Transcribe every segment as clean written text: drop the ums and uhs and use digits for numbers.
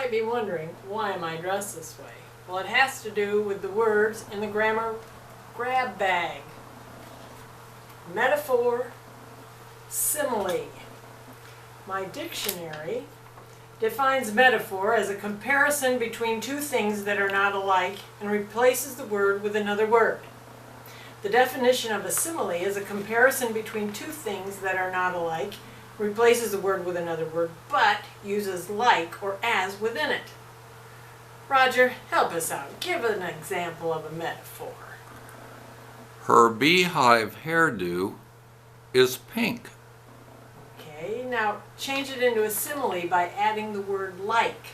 might be wondering, why am I dressed this way? Well, it has to do with the words in the grammar grab bag. Metaphor, simile. My dictionary defines metaphor as a comparison between two things that are not alike and replaces the word with another word. The definition of a simile is a comparison between two things that are not alike, replaces the word with another word, but uses like or as within it. Roger, help us out. Give an example of a metaphor. Her beehive hairdo is pink. Okay, now change it into a simile by adding the word like.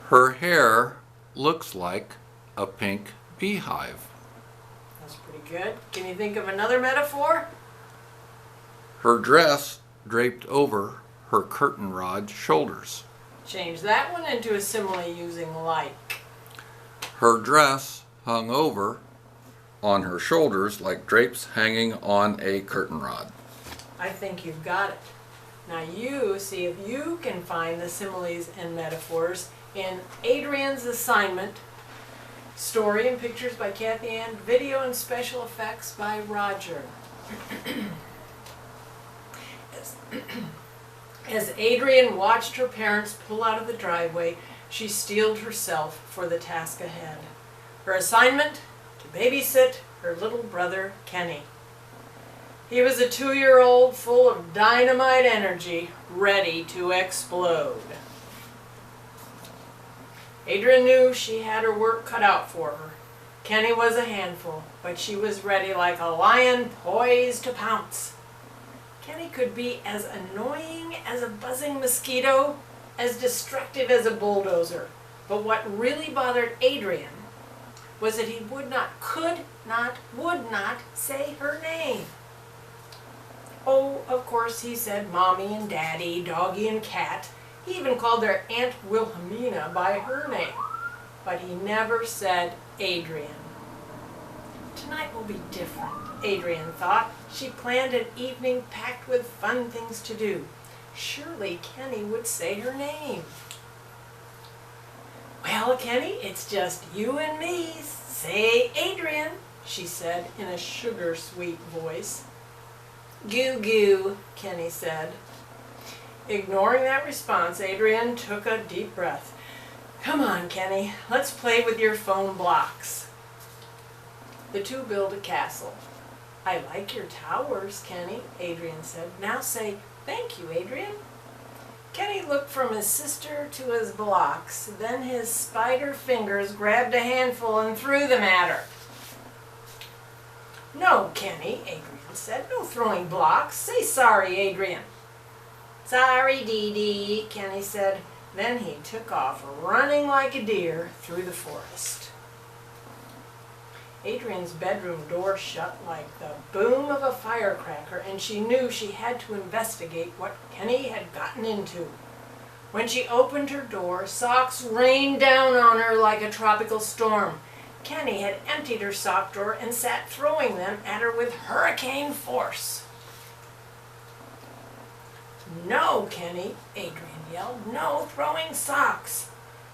Her hair looks like a pink beehive. That's pretty good. Can you think of another metaphor? Her dress draped over her curtain rod shoulders. Change that one into a simile using like. Her dress hung over on her shoulders like drapes hanging on a curtain rod. I think you've got it. Now you see if you can find the similes and metaphors in Adrienne's assignment, story and pictures by Cathy, video and special effects by Roger. As Adrienne watched her parents pull out of the driveway, she steeled herself for the task ahead. Her assignment? To babysit her little brother, Kenny. He was a 2-year-old full of dynamite energy, ready to explode. Adrienne knew she had her work cut out for her. Kenny was a handful, but she was ready like a lion poised to pounce. Kenny could be as annoying as a buzzing mosquito, as destructive as a bulldozer. But what really bothered Adrienne was that he would not say her name. Oh, of course he said Mommy and Daddy, Doggy and Cat. He even called their Aunt Wilhelmina by her name. But he never said Adrienne. Tonight will be different, Adrienne thought. She planned an evening packed with fun things to do. Surely Kenny would say her name. Well, Kenny, it's just you and me. Say Adrienne, she said in a sugar-sweet voice. Goo goo, Kenny said. Ignoring that response, Adrienne took a deep breath. Come on, Kenny, let's play with your foam blocks. The two built a castle. I like your towers, Kenny, Adrienne said. Now say, thank you, Adrienne. Kenny looked from his sister to his blocks. Then his spider fingers grabbed a handful and threw them at her. No, Kenny, Adrienne said. No throwing blocks. Say sorry, Adrienne. Sorry, Dee Dee, Kenny said. Then he took off, running like a deer through the forest. Adrienne's bedroom door shut like the boom of a firecracker, and she knew she had to investigate what Kenny had gotten into. When she opened her door, socks rained down on her like a tropical storm. Kenny had emptied her sock drawer and sat throwing them at her with hurricane force. No, Kenny, Adrienne yelled. No throwing socks.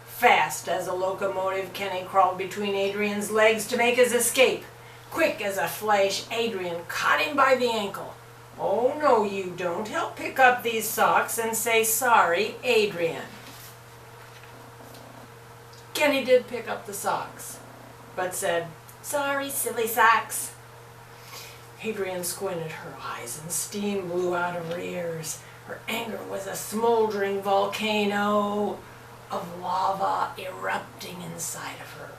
Fast as a locomotive, Kenny crawled between Adrienne's legs to make his escape. Quick as a flash, Adrienne caught him by the ankle. Oh, no, you don't. Help pick up these socks and say sorry, Adrienne. Kenny did pick up the socks, but said, sorry, silly socks. Adrienne squinted her eyes and steam blew out of her ears. Her anger was a smoldering volcano of lava erupting inside of her.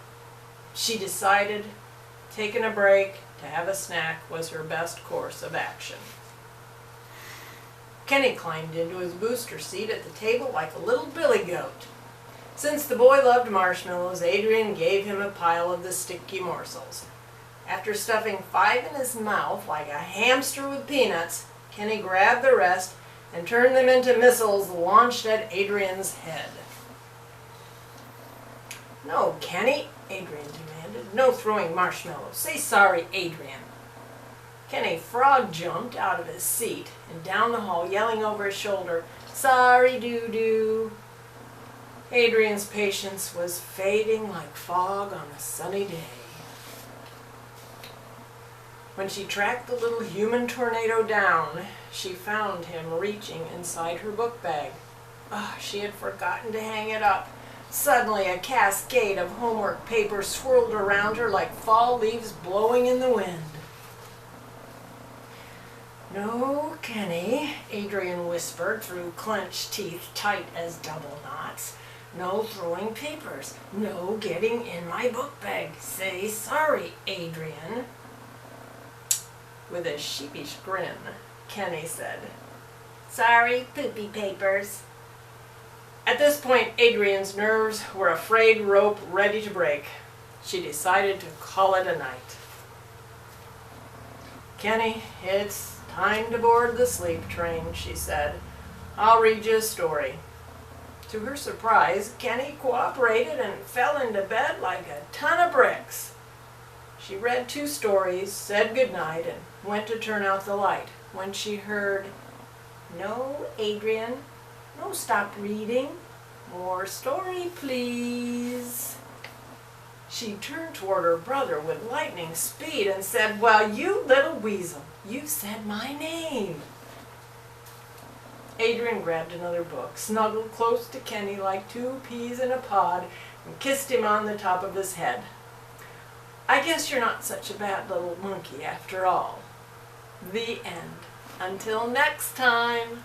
She decided taking a break to have a snack was her best course of action. Kenny climbed into his booster seat at the table like a little billy goat. Since the boy loved marshmallows, Adrienne gave him a pile of the sticky morsels. After stuffing 5 in his mouth like a hamster with peanuts, Kenny grabbed the rest and turned them into missiles launched at Adrienne's head. No, Kenny, Adrienne demanded. No throwing marshmallows. Say sorry, Adrienne. Kenny frog jumped out of his seat and down the hall, yelling over his shoulder, sorry, doo-doo. Adrienne's patience was fading like fog on a sunny day. When she tracked the little human tornado down, she found him reaching inside her book bag. She had forgotten to hang it up. Suddenly, a cascade of homework papers swirled around her like fall leaves blowing in the wind. "No, Kenny," Adrienne whispered through clenched teeth tight as double knots. "No throwing papers. No getting in my book bag. Say sorry, Adrienne." With a sheepish grin, Kenny said, "Sorry, poopy papers." At this point, Adrienne's nerves were a frayed rope ready to break. She decided to call it a night. "Kenny, it's time to board the sleep train," she said. "I'll read you a story." To her surprise, Kenny cooperated and fell into bed like a ton of bricks. She read 2 stories, said goodnight, and went to turn out the light when she heard, "No, Adrienne, no, stop reading. More story, please." She turned toward her brother with lightning speed and said, "Well, you little weasel, you said my name." Adrienne grabbed another book, snuggled close to Kenny like 2 peas in a pod, and kissed him on the top of his head. "I guess you're not such a bad little monkey after all." The end. Until next time.